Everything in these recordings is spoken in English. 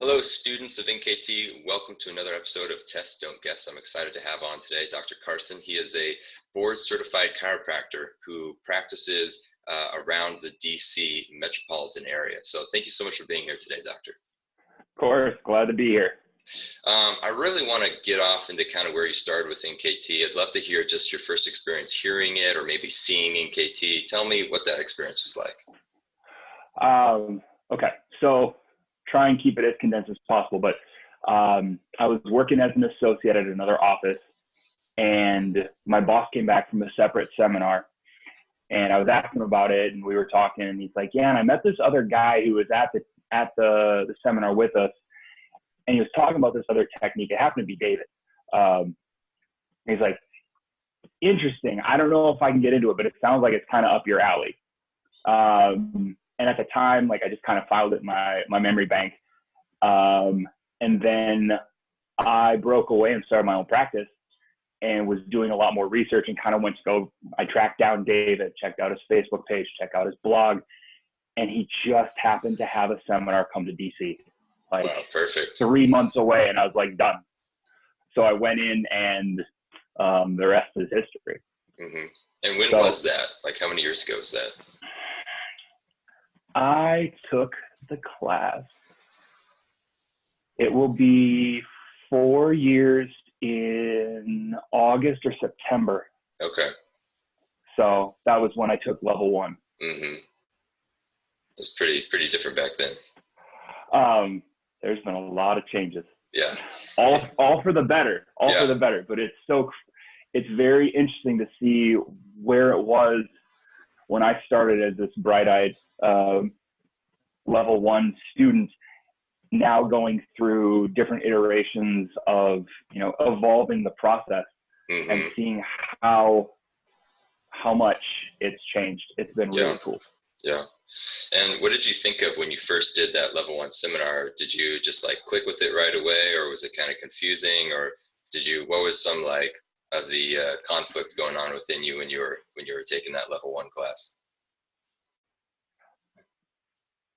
Hello, students of NKT. Welcome to another episode of Test Don't Guess. I'm excited to have on today Dr. Carson. He is a board-certified chiropractor who practices around the DC metropolitan area. So thank you so much for being here today, Doctor. Of course, glad to be here. I really want to get off into kind of where you started with NKT. I'd love to hear just your first experience hearing it or maybe seeing NKT. Tell me what that experience was like. Okay, so try and keep it as condensed as possible, but I was working as an associate at another office, and my boss came back from a separate seminar, and I was asking him about it, and we were talking, and he's like, yeah, and I met this other guy who was at the seminar with us, and he was talking about this other technique. It happened to be David. He's like, interesting. I don't know if I can get into it, but it sounds like it's kind of up your alley. And at the time, like, I just kind of filed it in my memory bank. And then I broke away and started my own practice and was doing a lot more research and kind of I tracked down David, checked out his Facebook page, checked out his blog, and he just happened to have a seminar come to DC. Like, wow, perfect. 3 months away, and I was like, done. So I went in, and the rest is history. Mm-hmm. And when was that? Like, how many years ago was that? I took the class. It will be 4 years in August or September. Okay. So that was when I took level 1. Mm-hmm. It was pretty different back then. There's been a lot of changes. Yeah. All for the better. For the better. But it's very interesting to see where it was when I started as this bright-eyed level 1 student, now going through different iterations of, evolving the process. Mm-hmm. And seeing how much it's changed. It's been really cool. Yeah. And what did you think of when you first did that level 1 seminar? Did you just like click with it right away, or was it kind of confusing, or what was some like of the conflict going on within you when you were taking that level 1 class?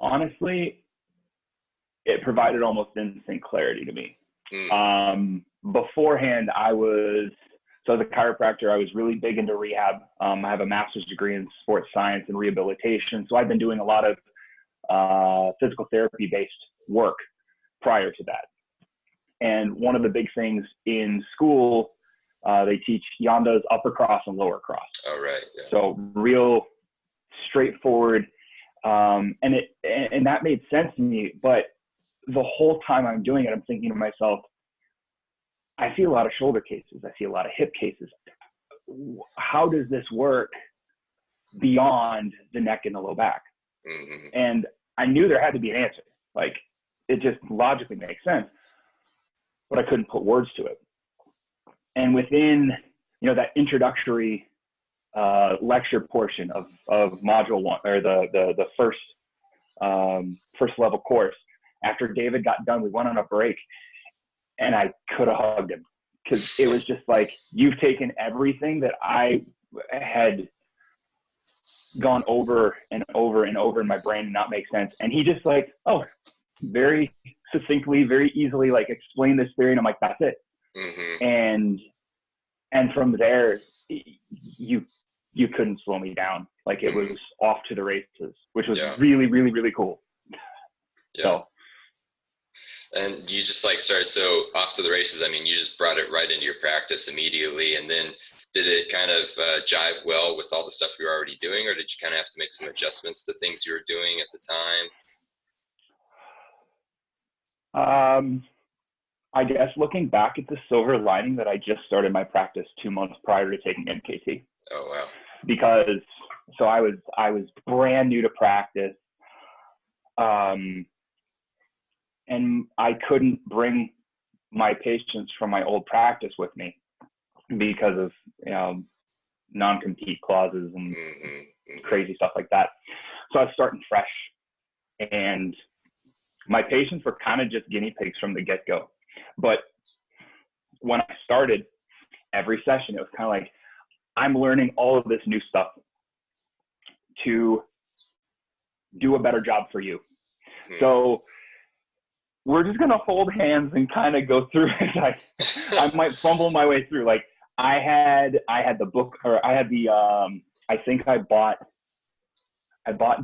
Honestly, it provided almost instant clarity to me. Beforehand, as a chiropractor, I was really big into rehab. I have a master's degree in sports science and rehabilitation. So I've been doing a lot of physical therapy-based work prior to that. And one of the big things in school, they teach Yanda's upper cross and lower cross. Oh, right. Yeah. So real straightforward. And that made sense to me, but the whole time I'm doing it, I'm thinking to myself, I see a lot of shoulder cases. I see a lot of hip cases. How does this work beyond the neck and the low back? Mm-hmm. And I knew there had to be an answer. Like, it just logically makes sense, but I couldn't put words to it. And within, that introductory lecture portion of module 1, or the first level course, after David got done, we went on a break, and I could have hugged him, because it was just like, you've taken everything that I had gone over and over and over in my brain and not make sense. And he just very succinctly, very easily, explained this theory. And I'm like, that's it. Mm-hmm. And from there, you couldn't slow me down. Like, it was off to the races, which was really, really, really cool. Yeah. So. And you just started so off to the races. I mean, you just brought it right into your practice immediately. And then did it kind of jive well with all the stuff you were already doing, or did you kind of have to make some adjustments to things you were doing at the time? I guess looking back at the silver lining that I just started my practice 2 months prior to taking NKT. Oh, wow. Because I was brand new to practice. And I couldn't bring my patients from my old practice with me because of, non-compete clauses and crazy stuff like that. So I was starting fresh, and my patients were kind of just guinea pigs from the get-go. But when I started every session, it was kind of like, I'm learning all of this new stuff to do a better job for you. So we're just going to hold hands and kind of go through it. I might fumble my way through. Like I had the book, or I had the, I think I bought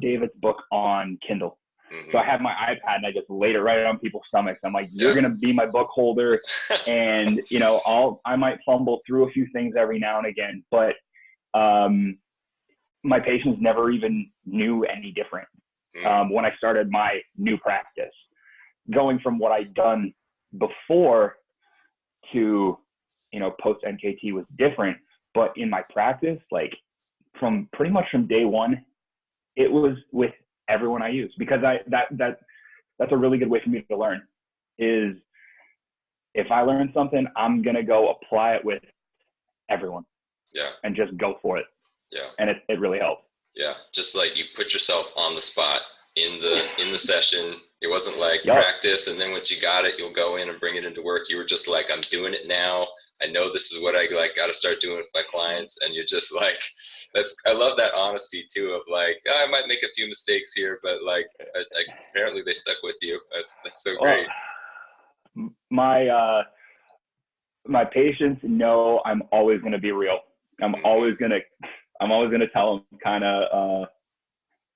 David's book on Kindle. Mm-hmm. So I have my iPad and I just laid it right on people's stomachs. I'm like, you're going to be my book holder. And, you know, I might fumble through a few things every now and again, but my patients never even knew any different. When I started my new practice, going from what I'd done before to, you know, post NKT was different, but in my practice, like pretty much from day one, it was with everyone I use, because that's a really good way for me to learn. Is if I learn something, I'm going to go apply it with everyone. Yeah. And just go for it. Yeah. And it really helps. Yeah. Just like you put yourself on the spot in the session. It wasn't like practice, and then once you got it, you'll go in and bring it into work. You were just like, I'm doing it now. I know this is what I got to start doing with my clients. And you're just like, I love that honesty too, of like, I might make a few mistakes here, but like, apparently they stuck with you. That's so great. My patients know I'm always going to be real. I'm always going to tell them kind of,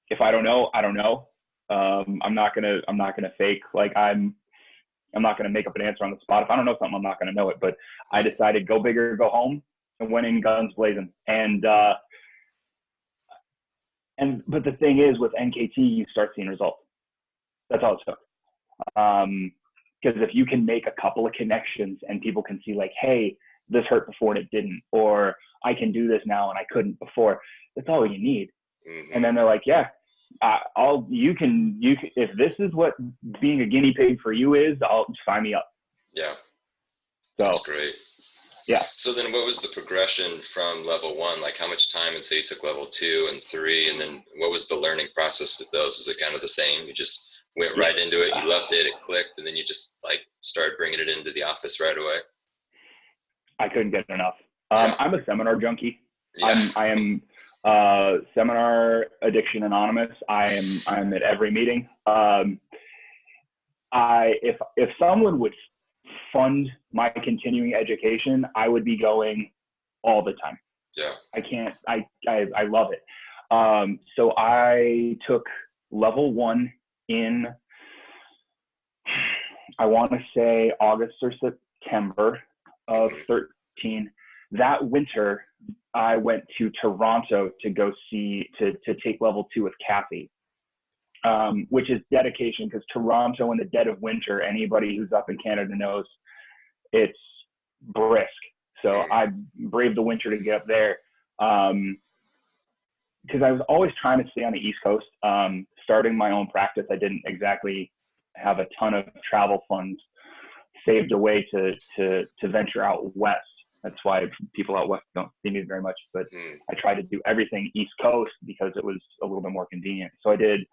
if I don't know, I don't know. I'm not going to fake. Like I'm not going to make up an answer on the spot. If I don't know something, I'm not going to know it, but I decided go big or go home, and went in guns blazing. But the thing is, with NKT, you start seeing results. That's all it took. Because if you can make a couple of connections and people can see like, hey, this hurt before and it didn't, or I can do this now and I couldn't before, that's all you need. Mm-hmm. And then they're like, yeah, you can, if this is what being a guinea pig for you is, I'll sign me up. Yeah. So, that's great. Yeah. So then what was the progression from level 1? Like how much time until you took level 2 and 3? And then what was the learning process with those? Was it kind of the same? You just went right into it. You loved it. It clicked. And then you just like started bringing it into the office right away. I couldn't get enough. I'm a seminar junkie. Yeah. I am Seminar Addiction Anonymous. I'm at every meeting. If someone would fund my continuing education, I would be going all the time. Yeah. I love it. So I took level 1 in, I want to say August or September of 13. That winter, I went to Toronto to go to take level 2 with Kathy, which is dedication, because Toronto in the dead of winter, anybody who's up in Canada knows it's brisk. So I braved the winter to get up there, because I was always trying to stay on the East Coast. Starting my own practice, I didn't exactly have a ton of travel funds saved away to venture out west. That's why people out west don't see me very much, but I tried to do everything East Coast because it was a little bit more convenient. So I did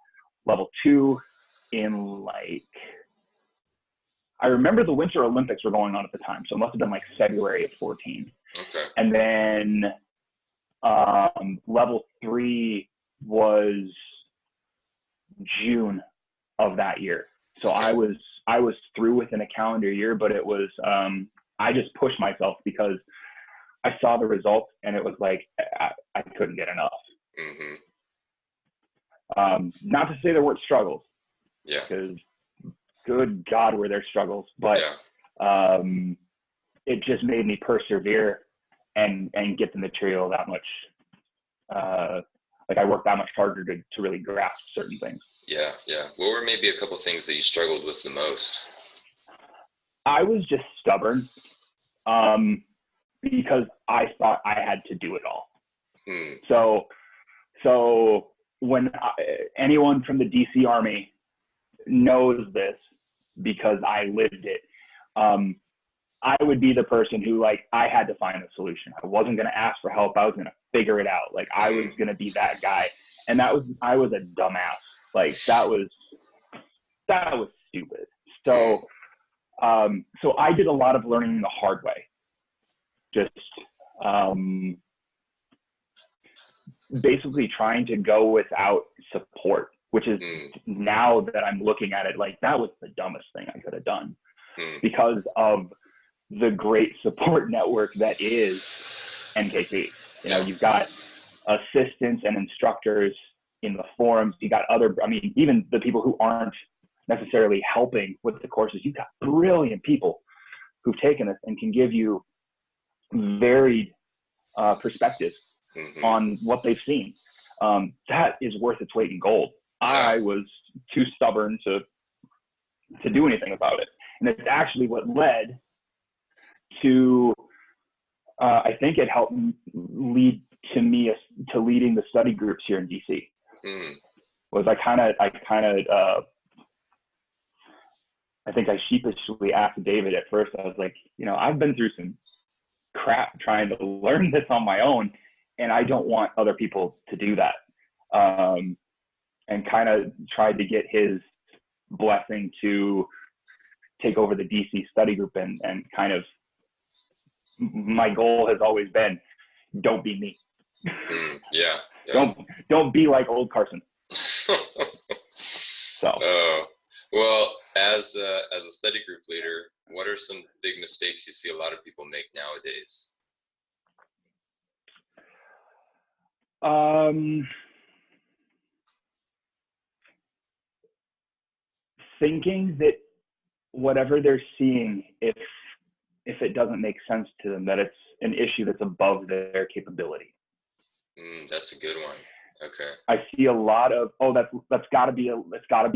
level 2 in I remember the Winter Olympics were going on at the time. So it must've been like February of 14. Okay. And then level 3 was June of that year. So okay. I was through within a calendar year, but it was, I just pushed myself because I saw the results and it was like, I couldn't get enough. Mm-hmm. Not to say there weren't struggles. Yeah. Because good God, were there struggles, but it just made me persevere and get the material that much. I worked that much harder to really grasp certain things. Yeah. Yeah. What were maybe a couple of things that you struggled with the most? I was just stubborn, because I thought I had to do it all. So when anyone from the DC Army knows this, because I lived it, I would be the person who I had to find a solution. I wasn't going to ask for help. I was going to figure it out. I was going to be that guy. And I was a dumbass. That was stupid. So I did a lot of learning the hard way. Just basically trying to go without support which is now that I'm looking at it, like that was the dumbest thing I could have done because of the great support network that is NKT. You know, you've got assistants and instructors in the forums. You got other, I mean, even the people who aren't necessarily helping with the courses, you've got brilliant people who've taken this and can give you varied perspectives on what they've seen. That is worth its weight in gold. I was too stubborn to do anything about it. And it's actually what led to, I think it helped lead to me to leading the study groups here in DC. Was I think I sheepishly asked David at first. I was like, you know, I've been through some crap trying to learn this on my own, and I don't want other people to do that. And kind of tried to get his blessing to take over the DC study group, and kind of my goal has always been, don't be me. Don't be like old Carson. So. Well, as a study group leader, what are some big mistakes you see a lot of people make nowadays? Thinking that whatever they're seeing, if it doesn't make sense to them, that it's an issue that's above their capability. That's a good one. Okay. I see a lot of, that's gotta be a jaw. It's gotta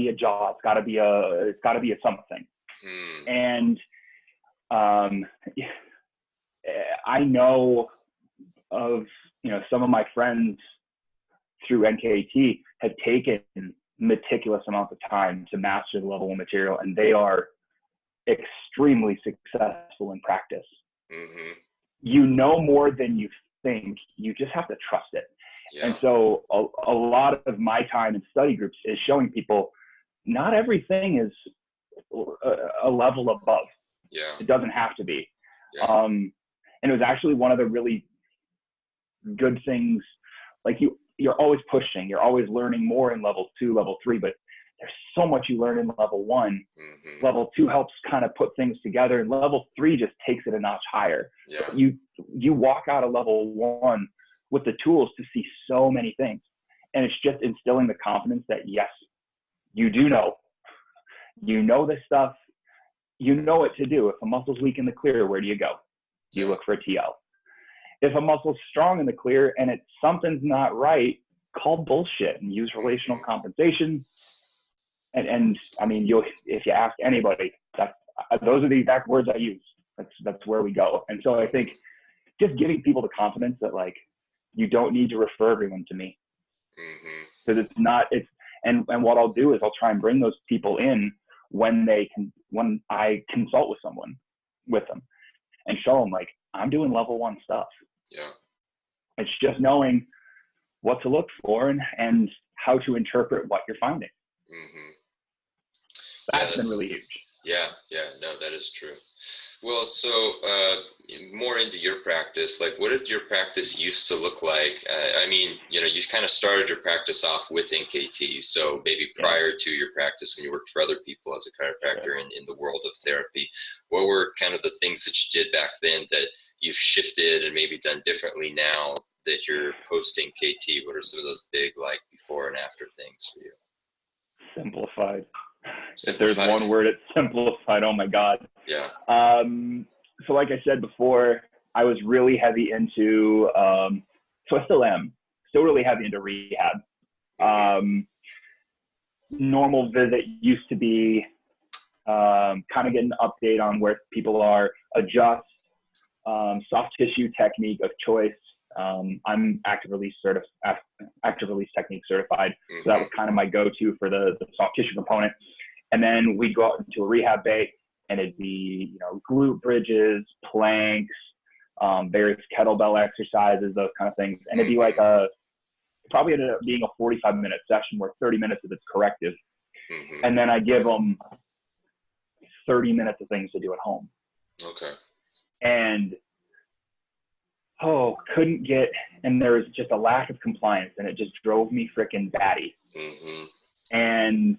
be a something. And, I know of, you know, some of my friends through NKT have taken meticulous amounts of time to master the level 1 material, and they are extremely successful in practice. You know more than you think. You just have to trust it. And so a lot of my time in study groups is showing people not everything is a level above. It doesn't have to be. And it was actually one of the really good things. Like you're always pushing, you're always learning more in level 2, level 3, but there's so much you learn in level 1. Level 2 helps kind of put things together, and level 3 just takes it a notch higher. You walk out of level 1 with the tools to see so many things. And it's just instilling the confidence that, yes, you do know. You know this stuff. You know what to do. If a muscle's weak in the clear, where do you go? You look for a TL. If a muscle's strong in the clear and something's not right, call bullshit and use relational compensation. And I mean, if you ask anybody, those are the exact words I use. That's where we go. And so I think just giving people the confidence that, like, you don't need to refer everyone to me, because and what I'll do is I'll try and bring those people in when I consult with them and show them, like, I'm doing level 1 stuff. It's just knowing what to look for and how to interpret what you're finding. That's been really huge. No, that is true. Well, so more into your practice, like, what did your practice used to look like? I mean, you know, you kind of started your practice off with NKT, so maybe prior to your practice when you worked for other people as a chiropractor in the world of therapy, what were kind of the things that you did back then that you've shifted and maybe done differently now that you're post NKT? What are some of those big, like, before and after things for you? Simplified. If there's one word, it's simplified. Oh my God. So like I said before, I was really heavy into, so I still am, really heavy into rehab. Normal visit used to be kind of get an update on where people are, adjust, soft tissue technique of choice. I'm active release technique certified. So that was kind of my go-to for the soft tissue component. And then we'd go out into a rehab bay, and it'd be, you know, glute bridges, planks, various kettlebell exercises, those kind of things. And it'd be like probably ended up being a 45-minute session where 30 minutes of it's corrective. And then I give them 30 minutes of things to do at home. And couldn't get, and there was just a lack of compliance, and it just drove me freaking batty. And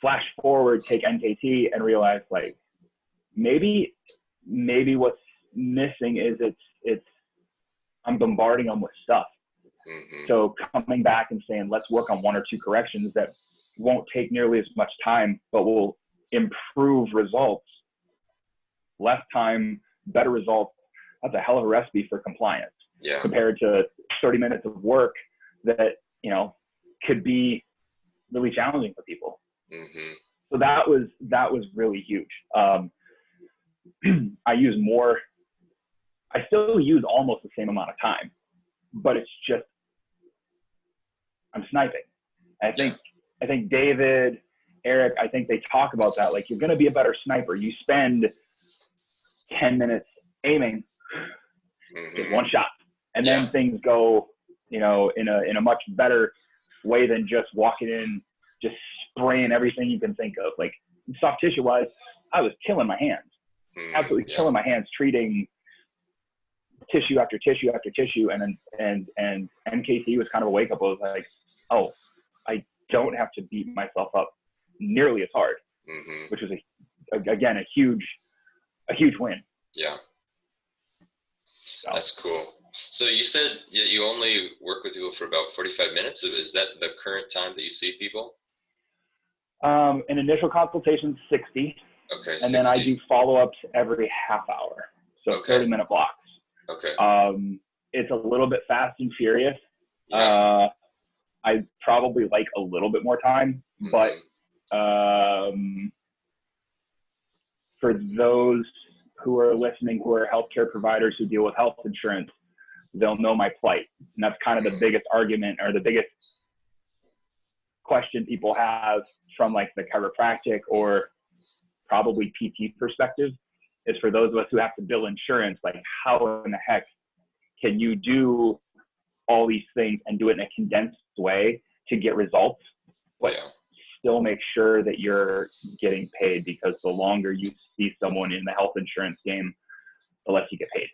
flash forward, take NKT and realize like, maybe what's missing is I'm bombarding them with stuff. So coming back and saying, let's work on 1 or 2 corrections that won't take nearly as much time, but will improve results. Less time, better results. That's a hell of a recipe for compliance. Yeah. Compared to 30 minutes of work that, you know, could be really challenging for people. So that was really huge. I still use almost the same amount of time, but it's just, I'm sniping. I think David, Eric, I think they talk about that. Like, you're going to be a better sniper. You spend 10 minutes aiming, get 1 shot, and then things go, you know, in a much better way than just walking in, just spraying everything you can think of. Like, soft tissue wise, I was killing my hands, absolutely killing my hands, treating tissue after tissue after tissue. And NKT was kind of a wake up. I was like, oh, I don't have to beat myself up nearly as hard, which was again, a huge win. Yeah. So. That's cool. So you said you only work with people for about 45 minutes. Is that the current time that you see people? An initial consultation, 60. Okay. And 60. then I do follow-ups every half hour. So 30-minute blocks. Okay. It's a little bit fast and furious. Yeah. I probably like a little bit more time, but for those who are listening, who are healthcare providers who deal with health insurance, they'll know my plight. And that's kind of the biggest argument, or the biggest question people have from like the chiropractic or probably PT perspective, is for those of us who have to bill insurance, like, how in the heck can you do all these things and do it in a condensed way to get results, but still make sure that you're getting paid? Because the longer you see someone in the health insurance game, the less you get paid.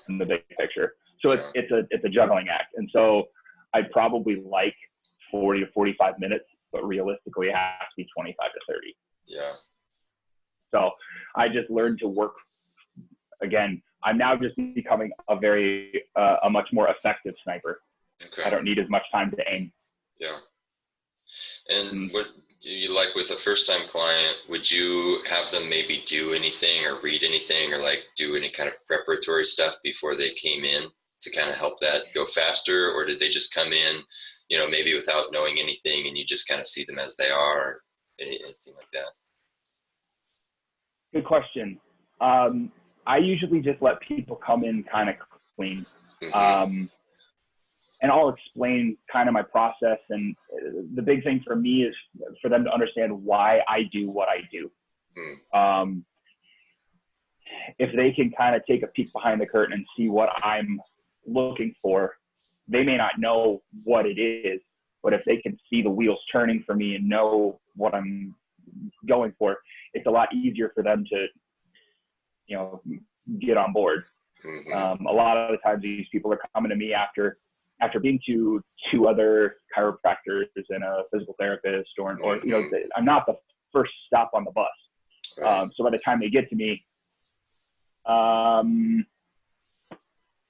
In the big picture. So it's a juggling act. And so I'd probably like 40 to 45 minutes, but realistically it has to be 25 to 30. Yeah. So I just learned to work. Again, I'm now just becoming a much more effective sniper. Okay. I don't need as much time to aim. Yeah. And what do you like with a first-time client? Would you have them maybe do anything or read anything or like do any kind of preparatory stuff before they came in to kind of help that go faster? Or did they just come in, you know, maybe without knowing anything and you just kind of see them as they are, or anything like that? Good question. I usually just let people come in kind of clean. And I'll explain kind of my process. And the big thing for me is for them to understand why I do what I do. If they can kind of take a peek behind the curtain and see what I'm looking for, they may not know what it is, but if they can see the wheels turning for me and know what I'm going for, it's a lot easier for them to, you know, get on board. A lot of the times these people are coming to me after being to 2 other chiropractors and a physical therapist, or you know, I'm not the first stop on the bus. So by the time they get to me,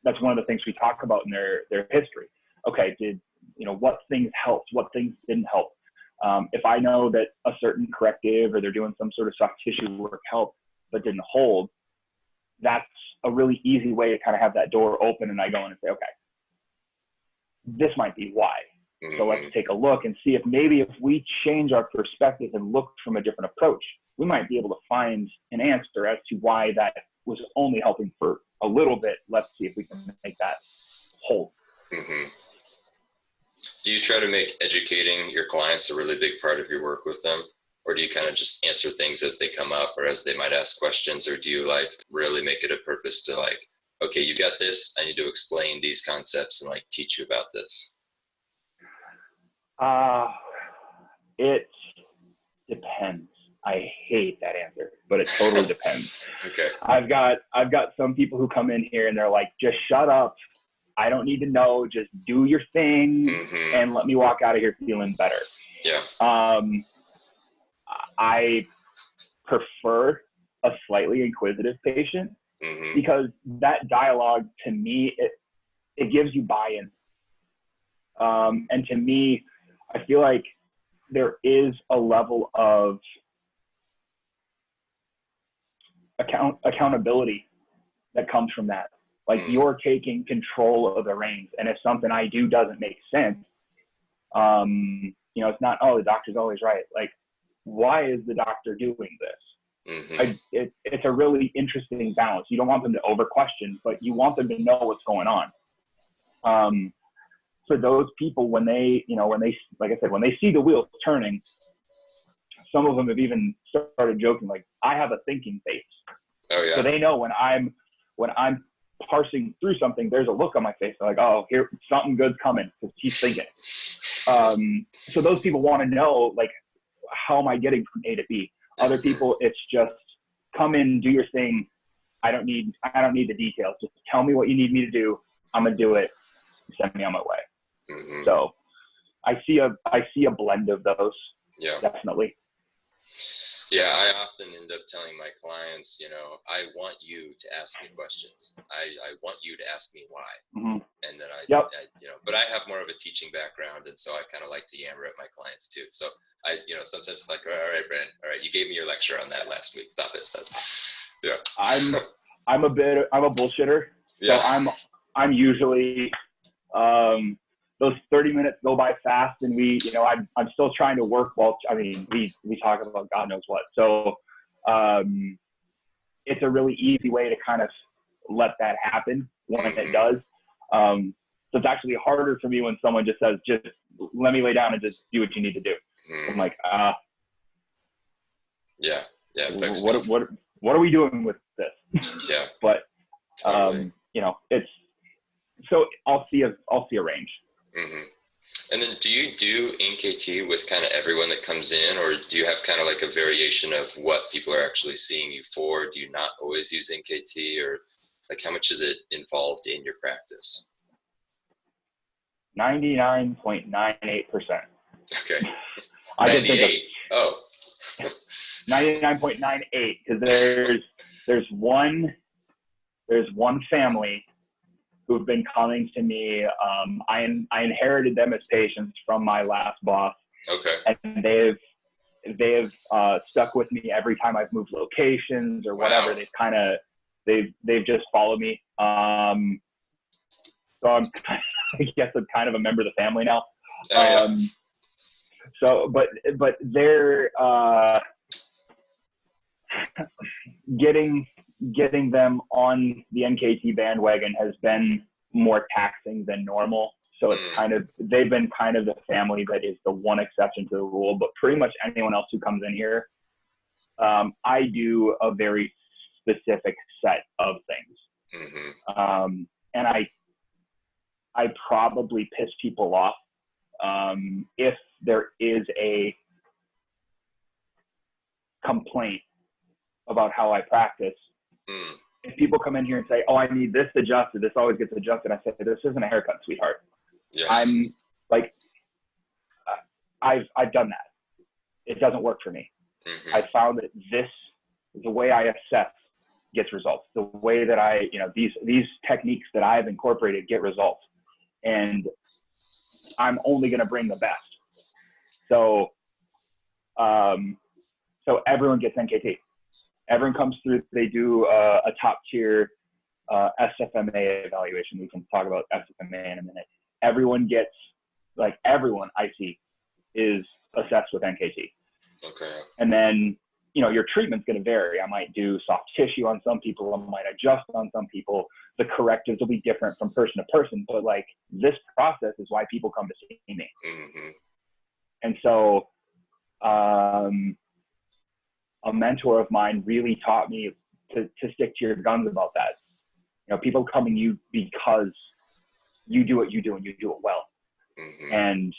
that's one of the things we talk about in their history. Okay, what things helped, what things didn't help? If I know that a certain corrective or they're doing some sort of soft tissue work helped but didn't hold, that's a really easy way to kind of have that door open, and I go in and say, okay, this might be why. So let's take a look and see if we change our perspective and look from a different approach, we might be able to find an answer as to why that was only helping for a little bit. Let's see if we can make that hold. Do you try to make educating your clients a really big part of your work with them? Or do you kind of just answer things as they come up or as they might ask questions? Or do you like really make it a purpose to like, okay, you got this, I need to explain these concepts and like teach you about this? It depends. I hate that answer, but it totally depends. Okay. I've got some people who come in here and they're like, just shut up I don't need to know. Just do your thing and let me walk out of here feeling better. Yeah. I prefer a slightly inquisitive patient because that dialogue, to me, it gives you buy-in. And to me, I feel like there is a level of accountability that comes from that. Like you're taking control of the reins. And if something I do doesn't make sense, you know, it's not, oh, the doctor's always right. Like, why is the doctor doing this? It's a really interesting balance. You don't want them to over question, but you want them to know what's going on. For those people, when they, like I said, when they see the wheels turning, some of them have even started joking, like, I have a thinking face. Oh yeah. So they know when I'm parsing through something, there's a look on my face. They're like, oh, here, something good's coming because he's thinking. So those people want to know, like, how am I getting from A to B? Other people, it's just come in, do your thing. I don't need the details. Just tell me what you need me to do. I'm gonna do it. Send me on my way. So I see a blend of those. Yeah, definitely. Yeah, I often end up telling my clients, you know, I want you to ask me questions. I want you to ask me why. And then I, you know, but I have more of a teaching background, and so I kind of like to yammer at my clients too. So I, you know, sometimes like, all right, Brandon, all right, you gave me your lecture on that last week. Stop it. Yeah. I'm a bullshitter. Yeah. So I'm usually, those 30 minutes go by fast, and I'm still trying to work while, we talk about God knows what. So, it's a really easy way to kind of let that happen when it does. So it's actually harder for me when someone just says, just let me lay down and just do what you need to do. I'm like, yeah. What are we doing with this? Yeah. But, totally. You know, so I'll see a range. And then do you do NKT with kind of everyone that comes in, or do you have kind of like a variation of what people are actually seeing you for? Do you not always use NKT, or like how much is it involved in your practice? 99.98%. Okay. 98. Oh. 99.98, because there's one family who've been coming to me. I inherited them as patients from my last boss. Okay. And they've stuck with me every time I've moved locations or whatever. Wow. They've just followed me. So I guess I'm kind of a member of the family now. So, but they're getting them on the NKT bandwagon has been more taxing than normal. So it's they've been kind of the family that is the one exception to the rule, but pretty much anyone else who comes in here, I do a very specific set of things. And I probably piss people off. If there is a complaint about how I practice, if people come in here and say, oh, I need this adjusted, this always gets adjusted, I say, this isn't a haircut, sweetheart. Yeah. I'm like, I've done that. It doesn't work for me. I found that the way I assess gets results. The way that these techniques that I've incorporated get results. And I'm only going to bring the best. So, so everyone gets NKT. Everyone comes through. They do a top tier SFMA evaluation. We can talk about SFMA in a minute. Everyone I see is assessed with NKT. Okay. And then, your treatment's going to vary. I might do soft tissue on some people. I might adjust on some people. The correctives will be different from person to person. But this process is why people come to see me. And so, a mentor of mine really taught me to stick to your guns about that. People come to you because you do what you do and you do it well. And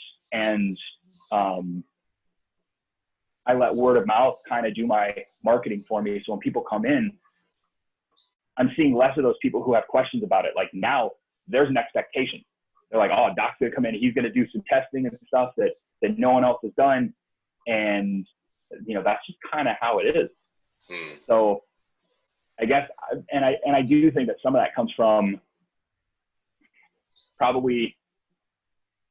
I let word of mouth kind of do my marketing for me. So when people come in, I'm seeing less of those people who have questions about it. Like now there's an expectation. They're like, oh, doc's gonna come in, he's gonna do some testing and stuff that no one else has done. And, that's just kind of how it is. So I guess, and I do think that some of that comes from probably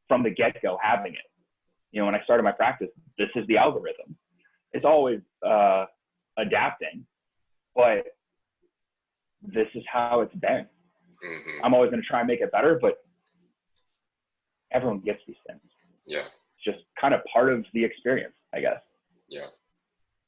from the get-go having it. When I started my practice, this is the algorithm. It's always adapting, but this is how it's been. I'm always going to try and make it better, but everyone gets these things. Yeah. It's just kind of part of the experience, I guess. Yeah.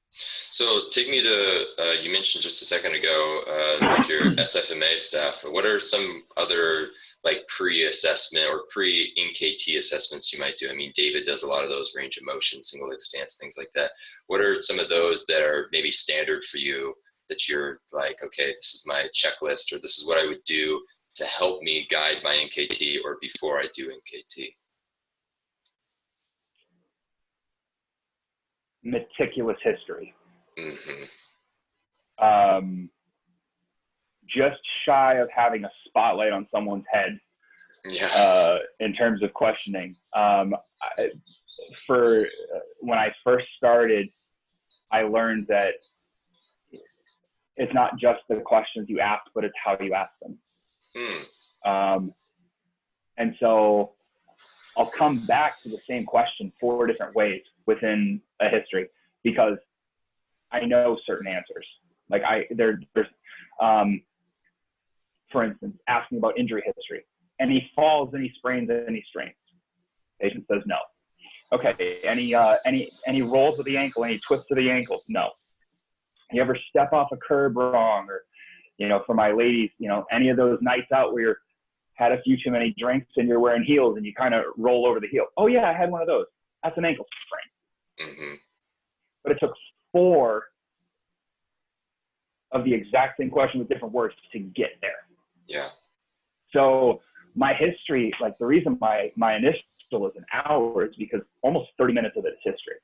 So take me to, you mentioned just a second ago, like your SFMA stuff. What are some other like pre-assessment or pre-NKT assessments you might do? I mean, David does a lot of those, range of motion, single leg stance, things like that. What are some of those that are maybe standard for you that you're like, okay, this is my checklist, or this is what I would do to help me guide my NKT or before I do NKT? Meticulous history. Just shy of having a spotlight on someone's head. Yeah. In terms of questioning. For when I first started, I learned that it's not just the questions you ask, but it's how you ask them. And so I'll come back to the same question 4 different ways within a history, because I know certain answers. Like there's for instance, asking about injury history. Any falls, any sprains, any strains? Patient says no. Okay. Any rolls of the ankle, any twists of the ankles? No. You ever step off a curb wrong? Or, for my ladies, any of those nights out where you're had a few too many drinks and you're wearing heels and you kind of roll over the heel. Oh yeah, I had one of those. That's an ankle sprain. But it took 4 of the exact same question with different words to get there. Yeah. So my history, like the reason my initial is an hour is because almost 30 minutes of it is history.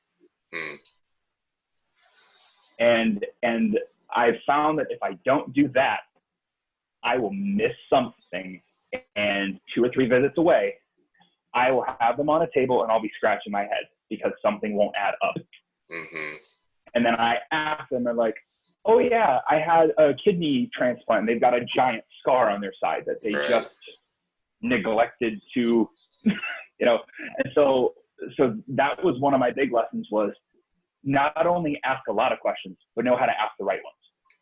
And I've found that if I don't do that, I will miss something, and 2 or 3 visits away, I will have them on a table and I'll be scratching my head because something won't add up. And then I ask them, they're like, oh yeah, I had a kidney transplant. They've got a giant scar on their side that they just neglected to, and so that was one of my big lessons, was not only ask a lot of questions, but know how to ask the right ones.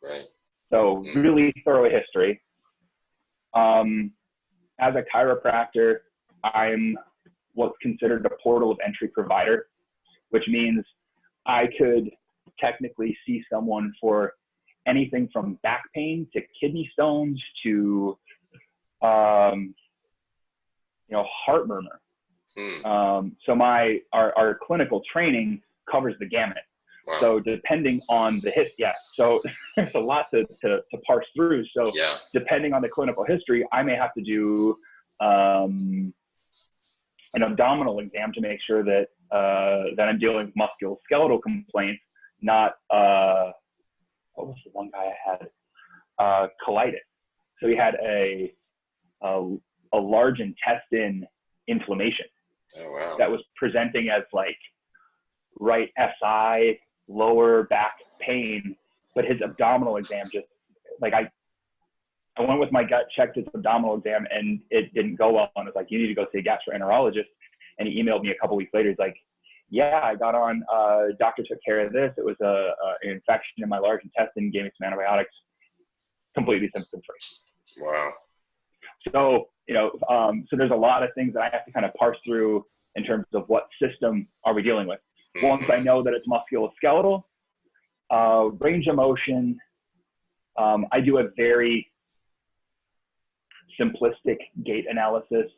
Right. So really thorough history. As a chiropractor, I'm what's considered a portal of entry provider, which means I could technically see someone for anything from back pain to kidney stones to, heart murmur. So our clinical training covers the gamut. Wow. So depending on the so there's a lot to parse through. So depending on the clinical history, I may have to do an abdominal exam to make sure that I'm dealing with musculoskeletal complaints, not what was the one guy I had? Colitis. So he had a large intestine inflammation. Oh, wow. That was presenting as like right SI, lower back pain, but his abdominal exam just like I went with my gut, checked his abdominal exam, and it didn't go well. And I was like, you need to go see a gastroenterologist. And he emailed me a couple weeks later. He's like, yeah, I got on, doctor took care of this. It was an infection in my large intestine, gave me some antibiotics, completely symptom-free. Wow. So, so there's a lot of things that I have to kind of parse through in terms of what system are we dealing with. Once I know that it's musculoskeletal, range of motion, I do a very simplistic gait analysis,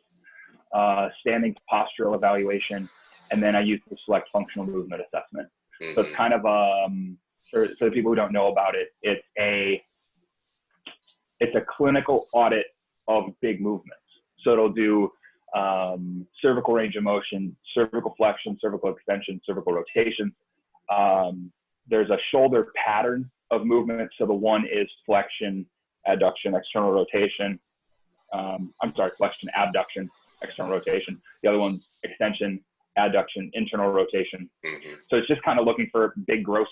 standing postural evaluation, and then I use the select functional movement assessment. So it's kind of, for the people who don't know about it, it's a clinical audit of big movements. So it'll do cervical range of motion, cervical flexion, cervical extension, cervical rotation. There's a shoulder pattern of movement. So the one is flexion, adduction, external rotation. flexion, abduction, external rotation. The other one's extension, adduction, internal rotation. Mm-hmm. So it's just kind of looking for big gross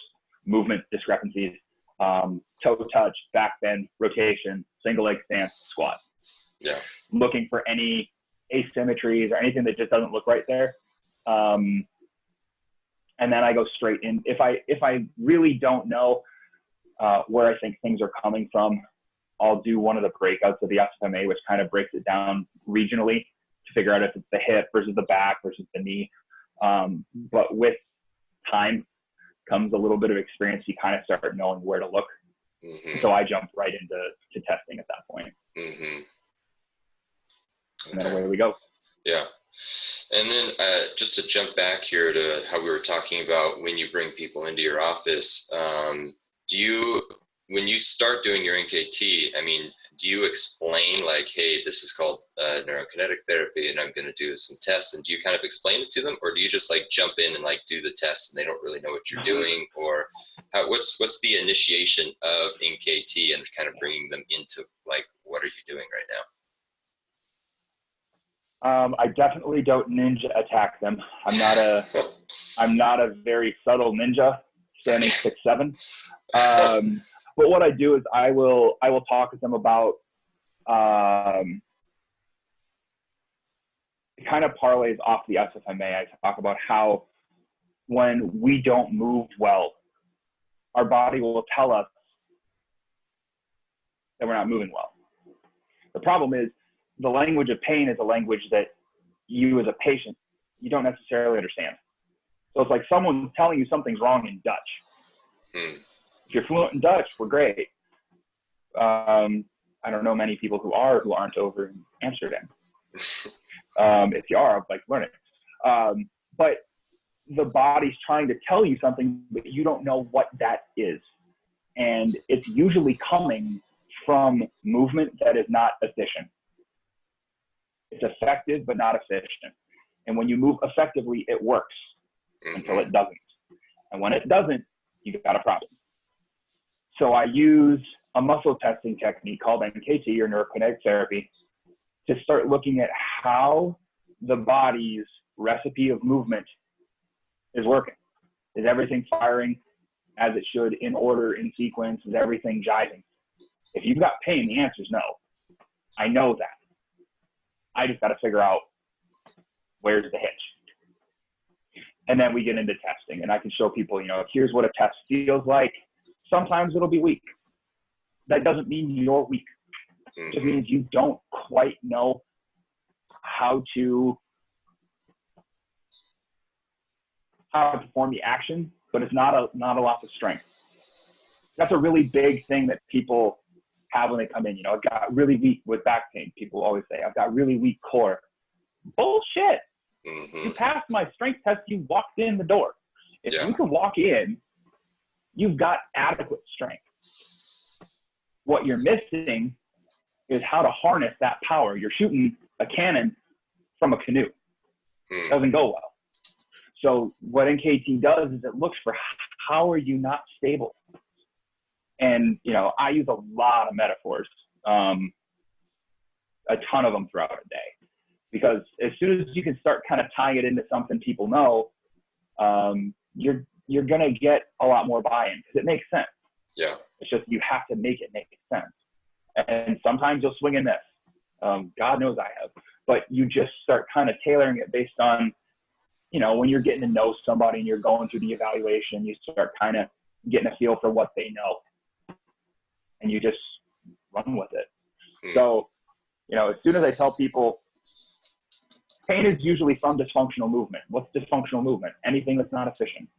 movement discrepancies, toe touch, back bend, rotation, single leg stance, squat. Yeah. Looking for any asymmetries or anything that just doesn't look right there. And then I go straight in. If I really don't know where I think things are coming from, I'll do one of the breakouts of the SFMA, which kind of breaks it down regionally to figure out if it's the hip versus the back versus the knee. But with time comes a little bit of experience. You kind of start knowing where to look. Mm-hmm. So I jumped right into testing at that point. Mm-hmm. Okay. And then away we go. Yeah. And then just to jump back here to how we were talking about when you bring people into your office, when you start doing your NKT, I mean, do you explain like, hey, this is called neurokinetic therapy and I'm going to do some tests, and do you kind of explain it to them, or do you just like jump in and like do the tests and they don't really know what you're doing, or what's the initiation of NKT and kind of bringing them into like, what are you doing right now? I definitely don't ninja attack them. I'm not a very subtle ninja, standing 6'7". But what I do is I will talk to them about it kind of parlays off the SFMA. I talk about how when we don't move well, our body will tell us that we're not moving well. The problem is the language of pain is a language that you as a patient, you don't necessarily understand. So it's like someone telling you something's wrong in Dutch. If you're fluent in Dutch, we're great. I don't know many people who aren't over in Amsterdam. If you are, I'd like to learn it. But the body's trying to tell you something, but you don't know what that is. And it's usually coming from movement that is not efficient. It's effective, but not efficient. And when you move effectively, it works until it doesn't. And when it doesn't, you've got a problem. So I use a muscle testing technique called NKT, or neurokinetic therapy, to start looking at how the body's recipe of movement is working. Is everything firing as it should, in order, in sequence? Is everything jiving? If you've got pain, the answer is no. I know that. I just got to figure out where's the hitch. And then we get into testing, and I can show people, here's what a test feels like. Sometimes it'll be weak. That doesn't mean you're weak. It just means you don't quite know how to perform the action, but it's not a loss of strength. That's a really big thing that people have when they come in. I've got really weak with back pain. People always say, I've got really weak core. Bullshit. You passed my strength test. You walked in the door. If you can walk in, you've got adequate strength. What you're missing is how to harness that power. You're shooting a cannon from a canoe. It doesn't go well. So what NKT does is it looks for how are you not stable? And, I use a lot of metaphors, a ton of them throughout a day, because as soon as you can start kind of tying it into something people know, you're going to get a lot more buy-in, because it makes sense. Yeah. It's just you have to make it make sense. And sometimes you'll swing and miss. God knows I have. But you just start kind of tailoring it based on, when you're getting to know somebody and you're going through the evaluation, you start kind of getting a feel for what they know. And you just run with it. So, as soon as I tell people, pain is usually from dysfunctional movement. What's dysfunctional movement? Anything that's not efficient.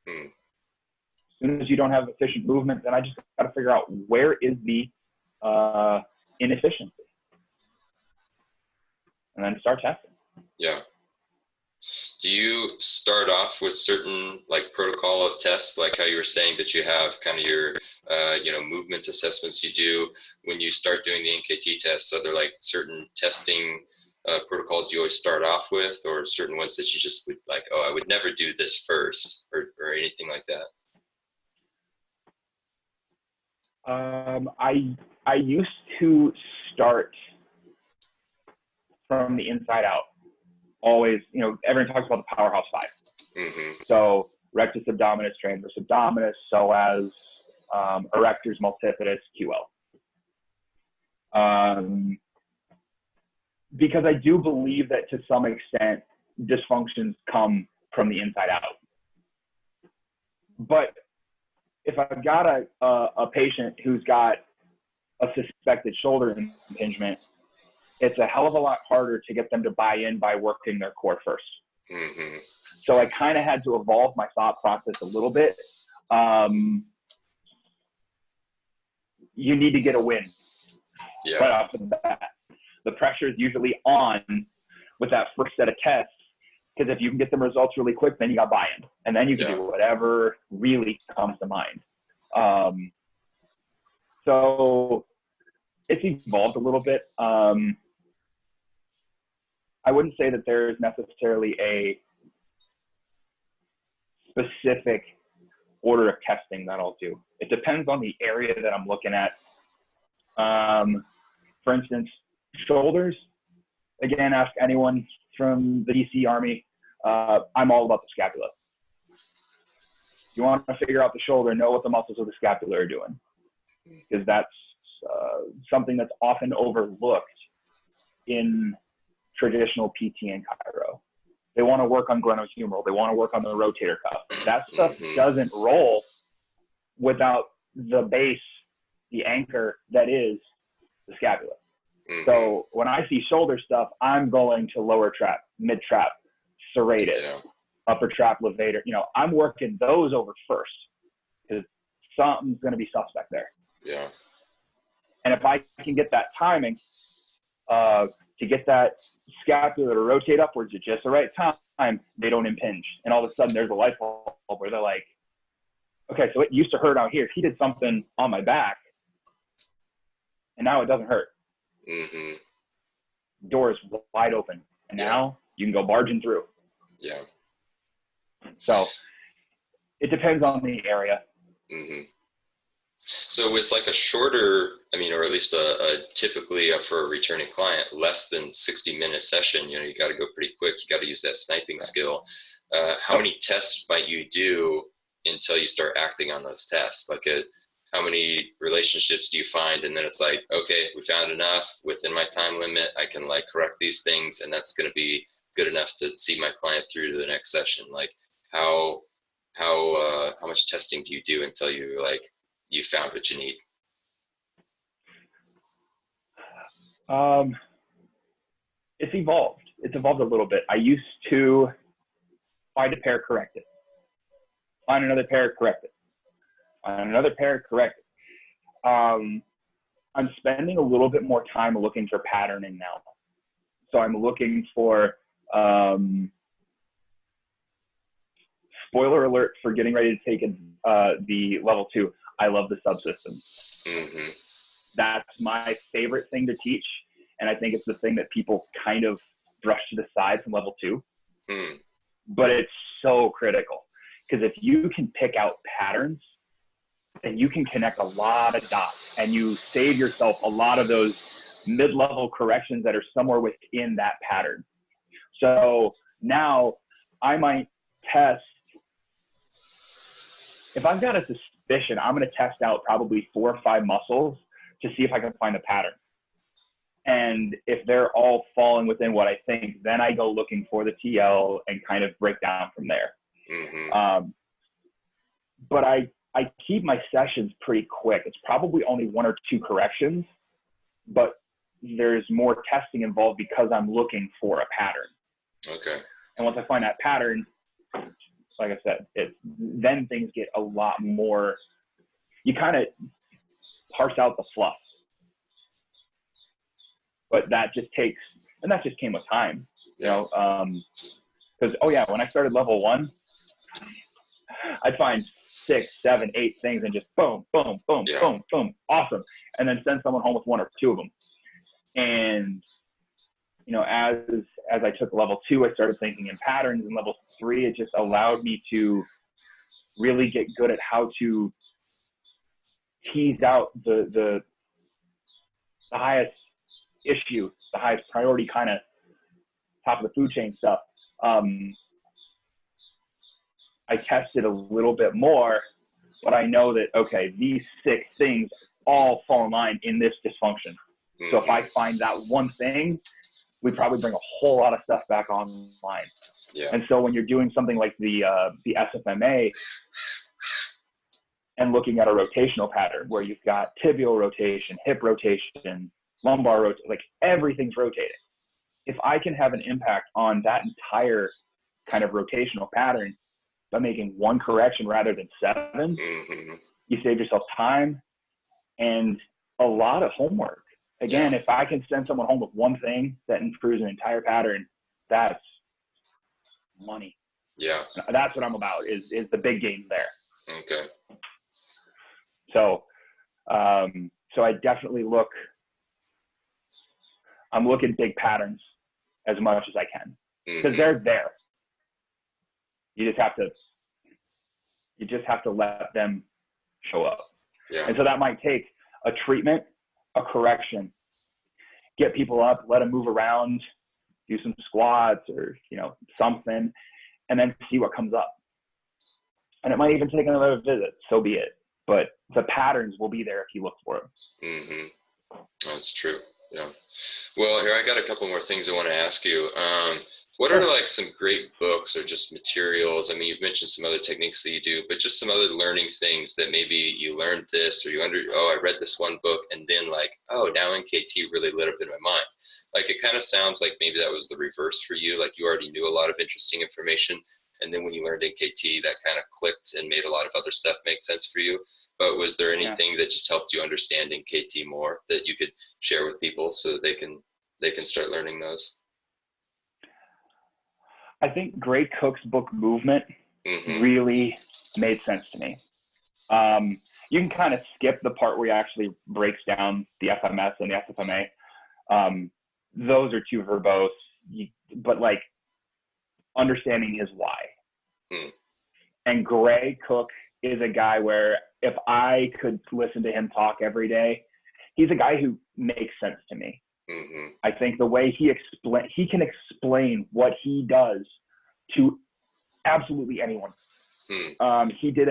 As soon as you don't have efficient movement, then I just got to figure out where is the inefficiency, and then start testing. Yeah. Do you start off with certain like protocol of tests, like how you were saying that you have kind of your, movement assessments you do when you start doing the NKT tests? Are there like certain testing protocols you always start off with, or certain ones that you just would like, I would never do this first, or anything like that? I used to start from the inside out. Always, you know, everyone talks about the powerhouse five. Mm-hmm. So rectus abdominis, transverse abdominis, psoas, erectors multifidus, QL. Because I do believe that to some extent dysfunctions come from the inside out. But if I've got a patient who's got a suspected shoulder impingement, it's a hell of a lot harder to get them to buy in by working their core first. Mm-hmm. So I kind of had to evolve my thought process a little bit. You need to get a win right off the bat. The pressure is usually on with that first set of tests, because if you can get them results really quick, then you got buy-in, and then you can do whatever really comes to mind. So it's evolved a little bit. I wouldn't say that there's necessarily a specific order of testing that I'll do. It depends on the area that I'm looking at. For instance, shoulders, again, ask anyone from the DC Army. I'm all about the scapula. You want to figure out the shoulder, know what the muscles of the scapula are doing, because that's something that's often overlooked in traditional PT and chiro. They want to work on glenohumeral. They want to work on the rotator cuff. That stuff doesn't roll without the base, the anchor that is the scapula. So when I see shoulder stuff, I'm going to lower trap, mid trap, serrated, upper trap, levator. You know, I'm working those over first because something's going to be suspect there. Yeah. And if I can get that timing to get that scapula to rotate upwards at just the right time, they don't impinge. And all of a sudden there's a light bulb where they're like, okay, so it used to hurt out here. He did something on my back and now it doesn't hurt. Door is wide open, and now you can go barging through. Yeah. So it depends on the area. So with like a shorter, I mean, or at least a typically for a returning client, less than 60-minute session, you know, you got to go pretty quick. You got to use that sniping skill. How many tests might you do until you start acting on those tests? Like how many relationships do you find? And then it's like, okay, we found enough within my time limit. I can like correct these things, and that's going to be good enough to see my client through to the next session. Like how much testing do you do until you found what you need? It's evolved. It's evolved a little bit. I used to find a pair, correct it. Find another pair, correct it. Find another pair, correct it. I'm spending a little bit more time looking for patterning now. So I'm looking for, spoiler alert for getting ready to take the level 2. I love the subsystems. That's my favorite thing to teach. And I think it's the thing that people kind of brush to the side from level 2. But it's so critical, because if you can pick out patterns, then you can connect a lot of dots and you save yourself a lot of those mid-level corrections that are somewhere within that pattern. So now I might test, if I've got a suspicion, I'm going to test out probably 4 or 5 muscles to see if I can find a pattern. And if they're all falling within what I think, then I go looking for the TL and kind of break down from there. But I keep my sessions pretty quick. It's probably only 1 or 2 corrections, but there's more testing involved because I'm looking for a pattern. Okay. And once I find that pattern, like I said, then things get a lot more, you kind of parse out the fluff. But that just takes, and that just came with time, you know, because, when I started level 1, I'd find 6, 7, 8 things and just boom, boom, boom, boom, boom, awesome. And then send someone home with 1 or 2 of them. And, you know, as I took level 2, I started thinking in patterns, and level 3, it just allowed me to really get good at how to tease out the highest issue, the highest priority kind of top of the food chain stuff, I tested a little bit more, but I know that, okay, these 6 things all fall in line in this dysfunction. Mm-hmm. So if I find that one thing, we probably bring a whole lot of stuff back online. Yeah. And so when you're doing something like the SFMA and looking at a rotational pattern where you've got tibial rotation, hip rotation, lumbar rotation, like everything's rotating. If I can have an impact on that entire kind of rotational pattern by making one correction rather than 7, mm-hmm. you save yourself time and a lot of homework. Again, if I can send someone home with one thing that improves an entire pattern, that's money. Yeah. That's what I'm about, is the big game there. Okay. So I definitely I'm looking big patterns as much as I can, because mm-hmm. they're there. You just have to let them show up. Yeah. And so that might take a treatment, a correction, get people up, let them move around, do some squats or, something, and then see what comes up. And it might even take another visit, so be it. But the patterns will be there if you look for them. Mm-hmm. That's true. Yeah. Well, here, I got a couple more things I want to ask you. What are like some great books or just materials? I mean, you've mentioned some other techniques that you do, but just some other learning things that maybe you learned this, or I read this one book and then like, oh, now NKT really lit up in my mind. Like, it kind of sounds like maybe that was the reverse for you. Like, you already knew a lot of interesting information. And then when you learned NKT, that kind of clicked and made a lot of other stuff make sense for you. But was there anything that just helped you understand NKT more that you could share with people so that they can start learning those? I think Gray Cook's book Movement mm-hmm. really made sense to me. You can kind of skip the part where he actually breaks down the FMS and the SFMA. Those are too verbose, but like understanding his why. Mm. And Gray Cook is a guy where if I could listen to him talk every day, he's a guy who makes sense to me. Mm-hmm. I think the way he can explain what he does to absolutely anyone. Mm. He did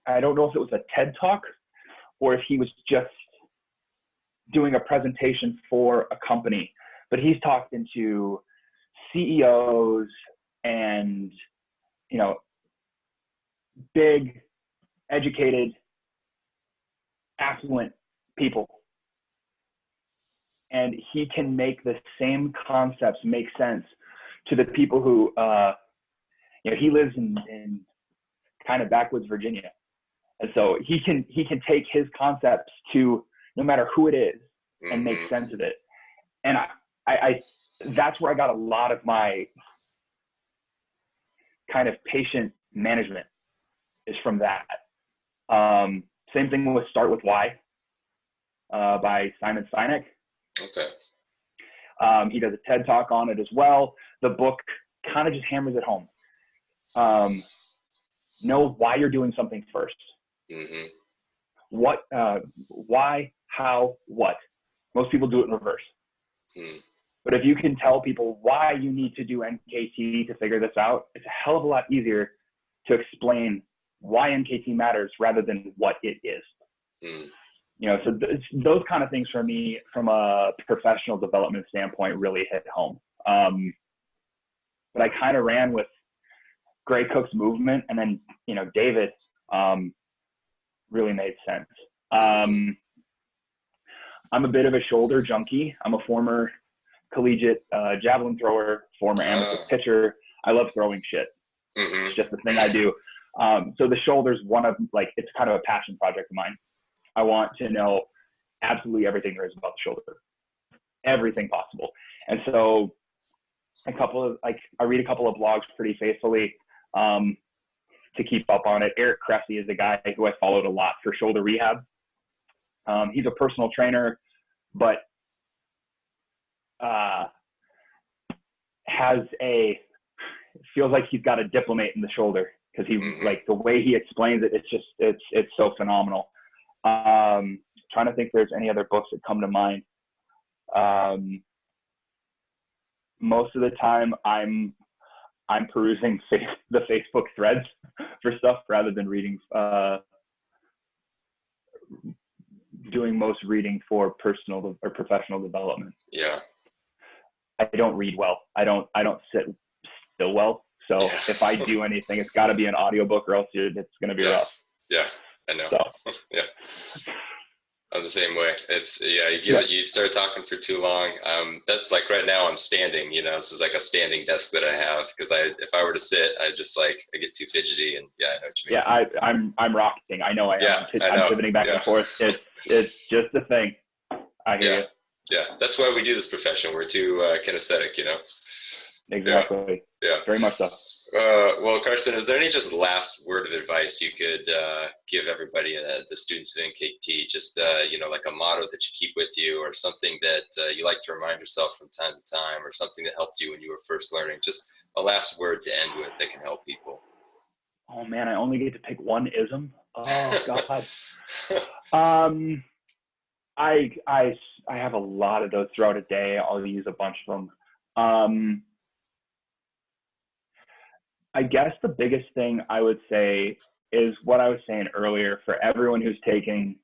I don't know if it was a TED Talk or if he was just doing a presentation for a company, but he's talked into CEOs and, big, educated, affluent people. And he can make the same concepts make sense to the people who, he lives in kind of backwoods Virginia. And so he can take his concepts to no matter who it is and make sense of it. And I that's where I got a lot of my kind of patient management is from that. Same thing with Start With Why by Simon Sinek. Okay. He does a TED Talk on it as well. The book kind of just hammers it home. Know why you're doing something first. Mm-hmm. What, why, how, what. Most people do it in reverse. Mm. But if you can tell people why you need to do NKT to figure this out, it's a hell of a lot easier to explain why NKT matters rather than what it is. Mm. So those kind of things for me, from a professional development standpoint, really hit home. But I kind of ran with Gray Cook's Movement, and then, David really made sense. I'm a bit of a shoulder junkie. I'm a former collegiate javelin thrower, former amateur pitcher. I love throwing shit. Mm-hmm. It's just the thing I do. So the shoulder's it's kind of a passion project of mine. I want to know absolutely everything there is about the shoulder, everything possible. And so I read a couple of blogs pretty faithfully to keep up on it. Eric Cressy is a guy who I followed a lot for shoulder rehab. He's a personal trainer, but feels like he's got a diplomate in the shoulder, because he like the way he explains it, it's so phenomenal. Trying to think if there's any other books that come to mind. most of the time I'm perusing the Facebook threads for stuff rather than reading, doing most reading for personal or professional development. Yeah. I don't read well. I don't sit still well. So Yeah. if I do anything, it's got to be an audiobook or else it's going to be rough. Yeah, I know. So. Yeah. I'm the same way. It's you start talking for too long. That like right now I'm standing, this is like a standing desk that I have because if I were to sit, I get too fidgety and I know what you mean. Yeah, I'm rocking. I know I am. Yeah, I'm pivoting back and forth. It's just a thing. I hear you. Yeah, that's why we do this profession. We're too kinesthetic, Exactly. Yeah. Very much so. Well, Carson, is there any just last word of advice you could give everybody, the students of NKT, just, like a motto that you keep with you or something that you like to remind yourself from time to time or something that helped you when you were first learning? Just a last word to end with that can help people. Oh, man, I only get to pick one ism. Oh, God. I have a lot of those throughout a day. I'll use a bunch of them. I guess the biggest thing I would say is what I was saying earlier for everyone who's taken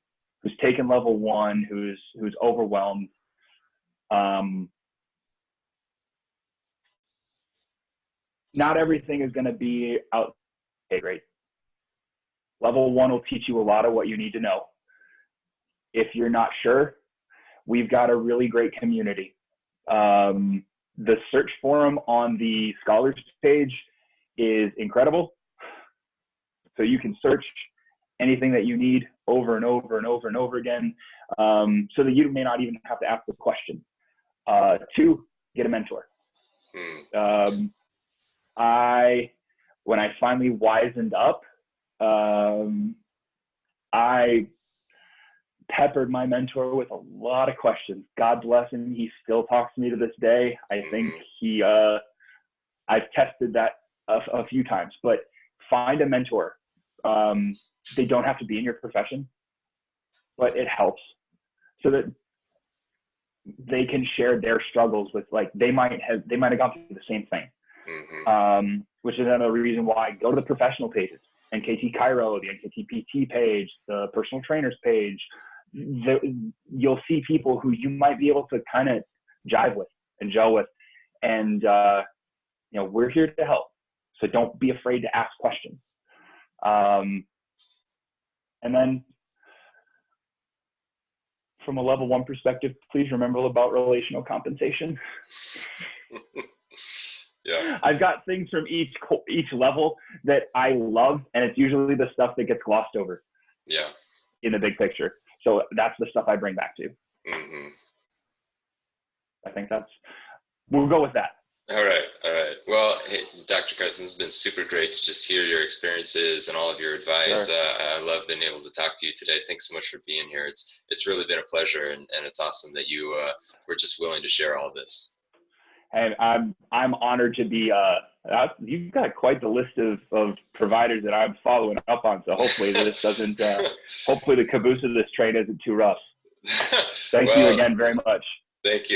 level 1, who's overwhelmed. Not everything is going to be out. Okay, great. Level 1 will teach you a lot of what you need to know. If you're not sure, we've got a really great community. The search forum on the scholars page is incredible. So you can search anything that you need over and over and over and over again, so that you may not even have to ask the question. 2, get a mentor. When I finally wisened up, I peppered my mentor with a lot of questions. God bless him. He still talks to me to this day. I think I've tested that a few times, but find a mentor. They don't have to be in your profession, but it helps so that they can share their struggles with, they might have gone through the same thing. Which is another reason why I go to the professional pages, NKT Chiro, the NKT PT page, the personal trainers page. You'll see people who you might be able to kind of jive with and gel with. And, we're here to help. So don't be afraid to ask questions. And then from a level 1 perspective, please remember about relational compensation. Yeah. I've got things from each level that I love, and it's usually the stuff that gets glossed over. Yeah. In the big picture. So that's the stuff I bring back to. I think we'll go with that. All right. Well, hey, Dr. Carson, it's been super great to just hear your experiences and all of your advice. Sure. I love being able to talk to you today. Thanks so much for being here. It's really been a pleasure, and it's awesome that you were just willing to share all this. And I'm honored to be. You've got quite the list of providers that I'm following up on. So hopefully this doesn't. Hopefully the caboose of this train isn't too rough. Thank you again very much. Thank you.